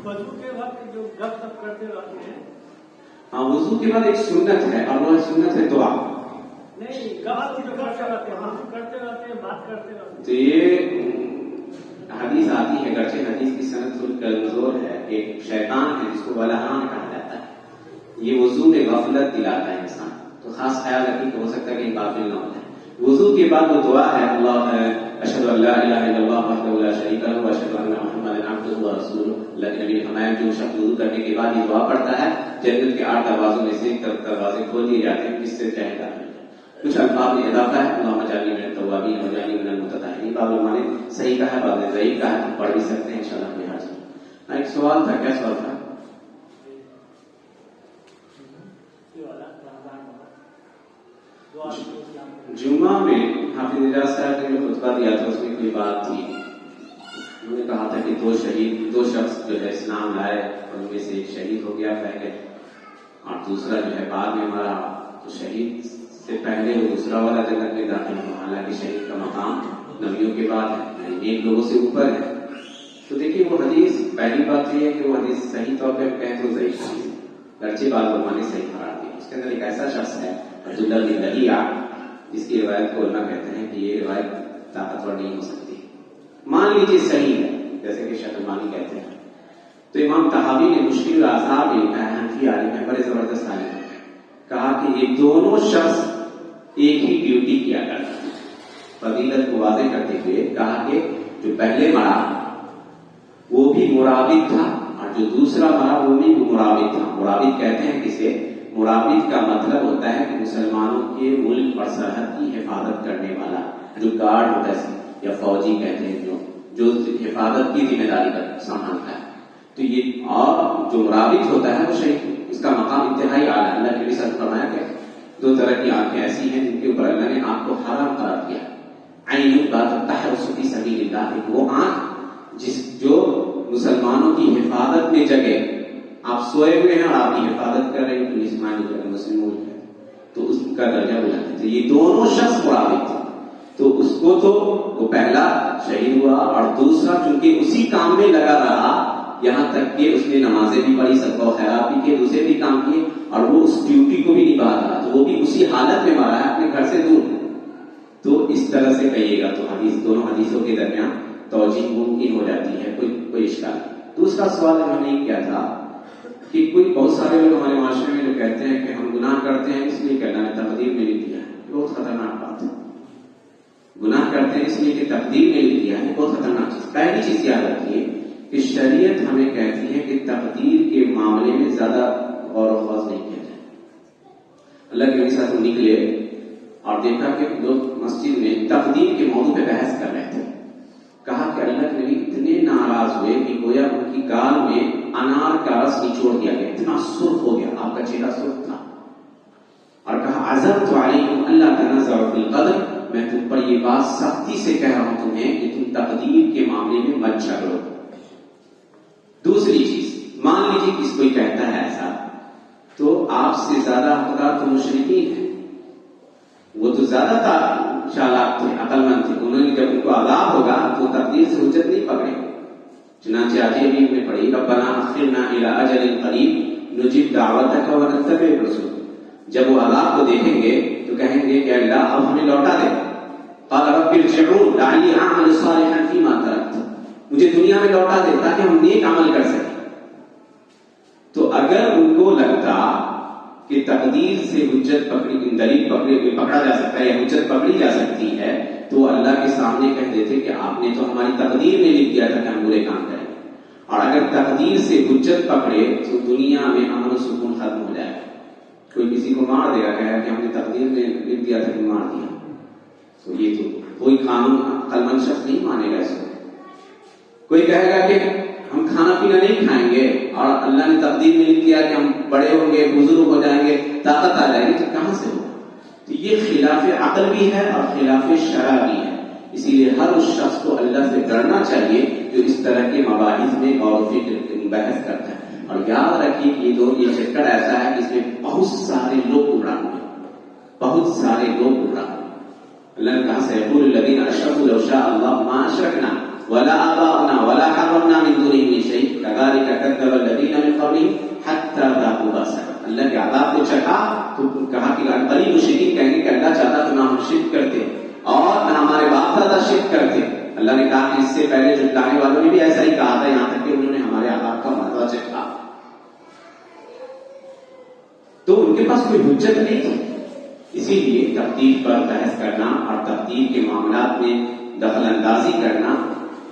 Speaker 2: وضو کے وقت جو گپ سپ کرتے رہتے ہیں،
Speaker 1: ہاں وضو کے بعد ایک سنت ہے اور وہ سنت ہے دعا.
Speaker 2: نہیں گپ جو کرتے رہتے ہیں، وضو کرتے رہتے ہیں، بات کرتے رہتے ہیں.
Speaker 1: تو یہ حدیث آتی ہے، گرچہ حدیث کی سند تھوڑی کمزور ہے. ایک شیطان ہے جس کو ولہان کہا جاتا ہے، یہ وضو میں غفلت دلاتا ہے انسان. تو خاص خیال رکھیں کہ ہو سکتا ہے کہ غافل نہ ہو جائے. وضو کے بعد وہ دعا ہے اللہ اشہد ان لا الہ الا اللہ وحدہ لا شریک لہ واشہد ان محمدا عبدہ ورسولہ. اللہ کے نبی نے فرمایا جو شخص وضو کرنے کے بعد یہ دعا پڑھتا ہے جنت کے 8 دروازوں میں سے ایک دروازے کھول دیے جاتے ہیں، اس سے چاہے داخل. کچھ الفاظ میں اضافہ ہے، اللہم اجعلنی من التوابین واجعلنی من المتطہرین. بعض علماء نے صحیح کہا ہے، بعض نے ضعیف کہا ہے، پڑھ بھی سکتے ہیں انشاءاللہ. ہمیں حاضر ایک سوال تھا. کیا سوال تھا؟ جمعہ میں حافظ اجاز صاحب نے جو خطبہ دیا تھا اس میں کوئی بات تھی، انہوں نے کہا تھا کہ دو شخص جو ہے اسلام لائے اور ان میں سے ایک شہید ہو گیا پہلے اور دوسرا جو ہے بعد میں مرا. تو شہید سے پہلے وہ دوسرا والا جنت میں داخل ہوا، حالانکہ شہید کا مقام نبیوں کے بعد ہے، نیک لوگوں سے اوپر ہے. تو دیکھیے وہ حدیث، پہلی بات یہ ہے کہ وہ حدیث صحیح طور پہ کہیں تو ضعیف حدیث، گرچہ بعض علماء نے صحیح قرار دیا. اس کے اندر ایک ایسا شخص ہے عبداللہ بن لہیعہ، جس کی روایت کو علماء کہتے ہیں کہ یہ روایت طاقتور نہیں ہو سکتی. مان لیجیے صحیح ہے جیسے کہ شیخ البانی کہتے ہیں. تو امام طحاوی نے مشکل الاثار میں لکھا ہے، حنفی عالم ہے، بڑے زبردست عالم ہے، کہا کہ یہ دونوں شخص ایک ہی ڈیوٹی کیا کرتے ہیں. فضیلت کو واضح کرتے ہوئے کہا کہ جو پہلے مرا وہ بھی مرابط تھا اور جو دوسرا مرا وہ بھی مرابط تھا. مرابط کہتے ہیں کسے؟ مرابط کا مطلب ہوتا ہے کہ مسلمانوں کے ملک اور سرحد کی حفاظت کرنے والا، جو گارڈ ہوتا ہے یا فوجی کہتے ہیں جو حفاظت کی ذمہ داری پر سنبھالتا ہے. تو یہ اور جو مرابط ہوتا ہے وہ شہید، اس کا مقام انتہائی اعلیٰ ہے. اللہ کے نبی صلی اللہ علیہ وسلم فرمایا کہ 2 طرح کی آنکھیں ایسی ہیں جن کے اوپر اللہ نے آنکھ کو حرام قرار دیا. عین بات تحرس فی سبیل اللہ، وہ آنکھ جو مسلمانوں کی حفاظت میں جگہ، آپ سوئے ہوئے ہیں اور آپ کی حفاظت کر رہے ہیں، تو مسلم ملک ہے تو اس کا درجہ بلند ہے. تو یہ دونوں شخص مرابط تھے. تو اس کو تو وہ پہلا شہید ہوا اور دوسرا چونکہ اسی کام میں لگا رہا یہاں تک کہ اس نے نمازیں بھی پڑھی، صدقہ و خیرات بھی کیے، دوسرے بھی کام کیے اور وہ اس ڈیوٹی کو بھی نبھا رہا، تو وہ بھی اسی حالت میں مرا ہے اپنے گھر سے دور. تو اس طرح سے کہیے گا تو دونوں حدیثوں کے درمیان توجیہ ممکن ہو جاتی ہے، کوئی اشکال نہیں. دوسرا سوال جو ہم نے کیا تھا کہ بہت سارے لوگ ہمارے معاشرے میں جو کہتے ہیں کہ ہم گناہ کرتے ہیں اس لیے کہ اللہ نے تقدیر میں لکھ دیا ہے. بہت خطرناک بات ہے. گناہ کرتے ہیں اس لیے کہ تقدیر میں لکھ دیا ہے، بہت خطرناک چیز. پہلی چیز یاد رکھیے کہ شریعت ہمیں کہتی ہے کہ تقدیر کے معاملے میں زیادہ غور و خوض نہیں کیا جائے. اللہ کے ساتھ نکلے اور دیکھا کہ لوگ مسجد میں تقدیر کے موضوع پہ بحث کر رہے تھے. کہا کہ اللہ کے نبی اتنے ناراض ہوئے کہ گویا ان کی گال میں انار کا رس نچوڑ دیا گیا، اتنا سرخ ہو گیا، آپ کا چہرہ سرخ تھا. اور کہا عزمت علیکم اللہ تنازعوا فی القدر، میں تم پر یہ بات سختی سے کہہ رہا ہوں تمہیں کہ تم تقدیر کے معاملے میں مت جھگڑو. دوسری چیز، مان لیجیے کس کوئی کہتا ہے ایسا تو آپ سے زیادہ حقدار تو مشرکین ہیں. وہ تو زیادہ چالاک تھے، عقل مند تھے. انہوں نے جب ان کو عذاب ہوگا تو تقدیر سے حجت نہیں پکڑے. چنانچہ آج ابھی ہم نے پڑھی ربنا اخرنا الی اجل قریب نجب دعوتک ونتبع الرسل. جب وہ عذاب کو دیکھیں گے تو کہیں گے کہ اللہ اب ہمیں لوٹا دے. قال رب ارجعون لعلی اعمل صالحا فیما ترکت. مجھے دنیا میں لوٹا دے تاکہ ہم نیک عمل کر سکیں. تو اگر ان کو لگتا کہ تقدیر سے حجت دلیل پکڑا جا سکتا ہے یا حجت پکڑی جا سکتی ہے تو اللہ کے سامنے کہہ دیتے کہ آپ نے تو ہماری تقدیر میں لکھ دیا تھا کہ ہم برے کام کریں. اور اگر تقدیر سے حجت پکڑے تو دنیا میں امن و سکون ختم ہو جائے. کوئی کسی کو مار دے گا کہا کہ ہم نے تقدیر میں لکھ دیا تھا کہ مار دیا. تو یہ تو کوئی قانون عقل مند شخص نہیں مانے گا اس کو. کوئی کہے گا کہ ہم کھانا پینا نہیں کھائیں گے اور اللہ نے تقدیر میں لکھ دیا کہ ہم بڑے ہوں گے بزرگ ہو جائیں گے طاقت آ جائے گی تو کہاں سے ہوگا؟ تو یہ خلاف عقل بھی ہے اور خلاف شرع بھی ہے. اسی لیے ہر اس شخص کو اللہ سے ڈرنا چاہیے جو اس طرح کے مباحث میں غور و فکر بحث کرتا ہے. اور یاد رکھیے کہ یہ چکر ایسا ہے کہ اس میں بہت سارے لوگ گمراہ ہوئے, بہت سارے لوگ گمراہ ہوئے. اللہ نے کہا سيقول الذين اشركوا لو شاء الله ما اشركنا ولا آباؤنا ولا حرمنا من دونه من شيء كذلك كذب الذين من قبلهم حتى ذاقوا بأسنا. اللہ کے عذاب کو چکھا تو کہا کہ بڑی مشرکین کہیں گے کہ اللہ چاہتا تو نہ ہم شرک کرتے اور نہ ہمارے باپ دادا شرک کرتے. اللہ نے کہا کہ اس سے پہلے جھٹلانے والوں نے بھی ایسا ہی کہا تھا یہاں تک کہ انہوں نے ہمارے عذاب کا مزہ چکھا. تو ان کے پاس کوئی حجت نہیں تھی. اسی لیے تقدیر پر بحث کرنا اور تقدیر کے معاملات میں دخل اندازی کرنا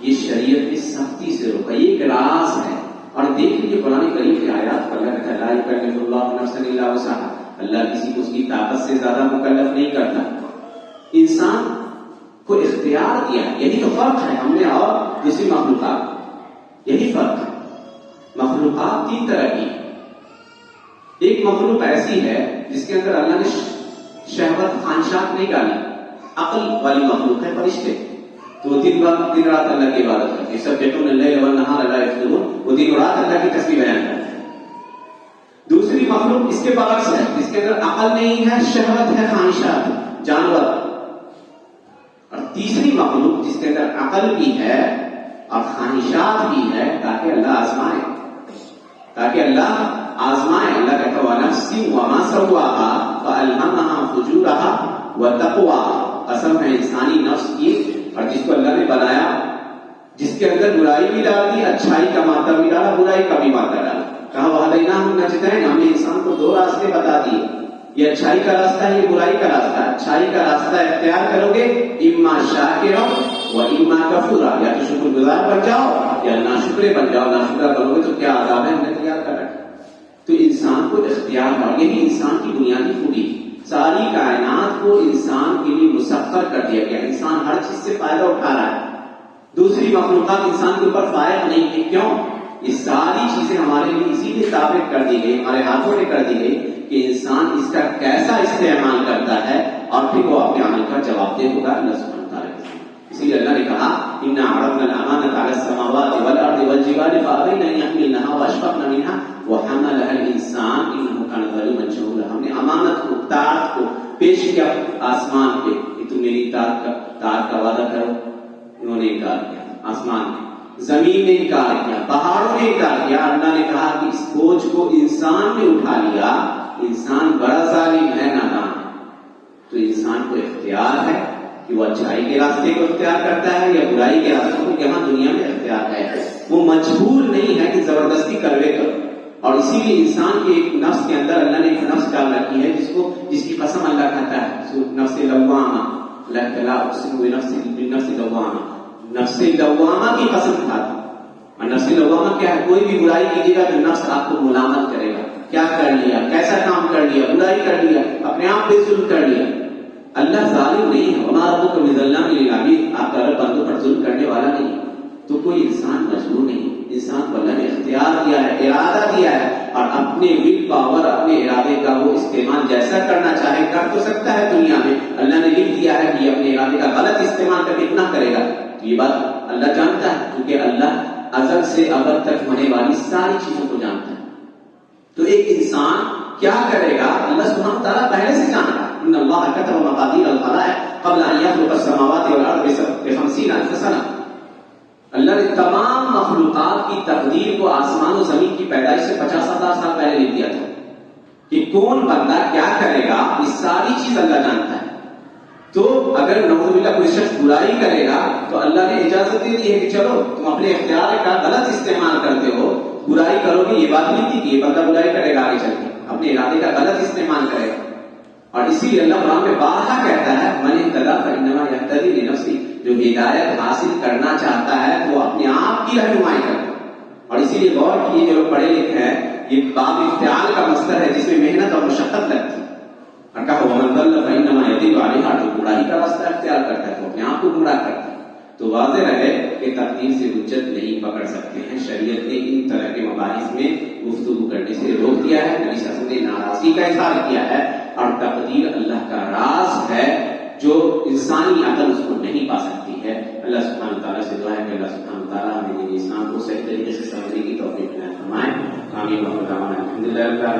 Speaker 1: یہ شریعت کی سختی سے روکا. یہ ایک راز ہے. اور دیکھ لیجیے قرآن کریم کی آیات پر اللہ کہتا ہے لا یکلف اللہ نفسا الا وسعها. اللہ کسی کو اس کی طاقت سے زیادہ مکلف نہیں کرتا. انسان کو اختیار دیا. یہی تو فرق ہے ہم نے اور دوسری مخلوقات. یہی فرق ہے. مخلوقات تین طرح کی. ایک مخلوق ایسی ہے جس کے اندر اللہ نے شہوت خواہشات نہیں ڈالی. عقل والی مخلوق ہے فرشتے. تو دن رات اللہ کی عبادت کرتے ہیں. یسبحون اللیل والنہار لا یفترون. وہ دن رات اللہ کی تسبیح بیان کرتے ہیں. دوسری مخلوق اس کے برعکس ہے جس کے اندر عقل نہیں ہے, شہوت ہے, خواہشات, جانور. اور تیسری مخلوق جس کے اندر عقل بھی ہے اور خواہشات بھی ہے تاکہ اللہ آزمائے. اللہ کہتا ہے وَنَفْسٍ وَمَا سَوَّاهَا فَأَلْهَمَهَا فُجُورَهَا وَتَقْوَاهَا. قسم ہے انسانی نفس کی اور جس کو اللہ نے بنایا, جس کے اندر برائی بھی ڈالی, اچھائی کا مادہ بھی ڈالا, برائی کا بھی مادہ ڈالا. کہا وَهَدَيْنَاهُ النَّجْدَيْنِ. ہم نے انسان کو دو راستے بتا دیے. یہ اچھائی کا راستہ ہے, یہ برائی کا راستہ ہے. اچھائی کا راستہ اختیار کرو گے اما شاکرا و اما کفورا. یا تو شکر گزار بن جاؤ یا ناشکرے بن جاؤ. ناشکرا بنو گے تو کیا عذاب ہے ہم نے تیار کر رکھا. تو انسان کو اختیار ہے. یہی انسان کی بنیادی خوبی. ساری کائنات کو انسان کے لیے مسخر کر دیا گیا. انسان ہر چیز سے فائدہ اٹھا رہا ہے. دوسری مخلوقات انسان کے اوپر فائد نہیں ہے. کیوں؟ یہ ساری چیزیں ہمارے لیے اسی لیے ثابت کر دی گئی, ہمارے ہاتھوں میں کر دی گئی کہ انسان اس کا کیسا استعمال کرتا ہے اور پھر وہ اپنے عمل کا جواب دہ ہوگا اللہ سبحانہ وتعالی. اسی لیے اللہ نے کہا انا عرضنا الامانۃ علی السماوات والارض والجبال فابین ان یحملنها واشفقن منها وحملها الانسان انه كان ظلوما جهولا. ہم نے امانت کو, اطاعت کو پیش کیا آسمان پہ کہ تم میری اطاعت کا وعدہ کرو. انہوں نے انکار کیا. آسمان نے, زمین نے انکار کیا, پہاڑوں نے انکار کیا. اللہ نے کہا کہ اس بوجھ کو انسان نے اٹھا لیا. انسان بڑا ظالم ہے, نادان. تو انسان کو اختیار ہے کہ وہ اچھائی کے راستے کو اختیار کرتا ہے یا برائی کے راستے کو. یہاں دنیا میں اختیار ہے. وہ مجبور نہیں ہے کہ زبردستی کروے کرو. اور اسی لیے انسان کے ایک نفس کے اندر اللہ نے ایک نفس ڈال رکھی ہے جس کی قسم اللہ کہتا ہے نفس لوامہ. اللہ تعالیٰ اقسم بنفس لوامہ, نفس لوامہ کی قسم کھاتا. اور نفس لوامہ کیا ہے؟ کوئی بھی برائی کیجیے گا تو نفس آپ کو ملامت کرے گا. کیا کر لیا, کیسا کام کر لیا, برائی کر لیا, اپنے آپ پہ ظلم کر لیا. اللہ ظالم نہیں ہے. وما ربک بظلام للعبید. آپ کا رب بندوں پر ظلم کرنے والا نہیں. تو کوئی انسان مجبور نہیں. انسان کو اللہ نے اختیار دیا ہے, ارادہ دیا ہے, اور اپنے ول پاور, اپنے ارادے کا وہ استعمال جیسا کرنا چاہے کر تو سکتا ہے دنیا میں. اللہ نے لکھ دیا ہے کہ اپنے ارادے کا غلط استعمال کر کے اتنا کرے گا. یہ بات اللہ جانتا ہے کیونکہ اللہ ازل سے ابد تک ہونے والی ساری چیزوں کو جانتا ہے. تو ایک انسان کیا کرے گا اللہ سبحانہ وتعالیٰ پہلے سے جان رہا ہے. ان اللہ کتب مقادیر الخلائق قبل ان یخلق السماوات والارض ب50,000 سنہ. اللہ نے تمام مخلوقات کی تقدیر کو آسمان و زمین کی پیدائش سے 50,000 سال پہلے لکھ دیا تھا کہ کون بندہ کیا کرے گا، یہ ساری چیز اللہ جانتا ہے. تو اگر نعوذ باللہ کوئی شخص برائی کرے گا تو اللہ نے اجازت دے دی ہے کہ چلو تم اپنے اختیار کا غلط استعمال کرتے ہو، برائی کرو گے. یہ بات نہیں تھی کہ یہ بندہ برائی کرے گا آگے چل کے، اپنے ارادے کا غلط استعمال کرے گا. اور اسی لیے اللہ قرآن میں بارہا کہتا ہے من اهتدى فانما يهتدي لنفسه، جو ہدایت حاصل کرنا چاہتا ہے وہ اپنے آپ کی رہنمائی کرے. اور اسی لیے غور کیے جو لوگ پڑھے لکھے ہیں، یہ باب افتعال کا مصدر ہے جس میں محنت اور مشقت لگتی ہے. اور کہا ومن ضل فانما يضل عليها، جو گمراہی کا راستہ اختیار کرتا ہے تو اپنے آپ کو گمراہ کرتا ہے. تو واضح رہے کہ تقدیر سے حجت نہیں پکڑ سکتے ہیں. شریعت نے ان طرح کے مباحث میں گفتگو کرنے سے روک دیا ہے. نبی صلی اللہ علیہ وسلم نے ناراضگی کا اظہار کیا ہے. اور تقدیر اللہ کا راز ہے جو انسانی عقل اس کو نہیں پا سکتی ہے. اللہ سبحانہ تعالیٰ سے دعا ہے کہ اللہ سبحانہ تعالیٰ ہمیں دین اسلام کو صحیح طریقے سے سمجھنے کی توفیق عنایت فرمائے. آمین. الحمد للہ.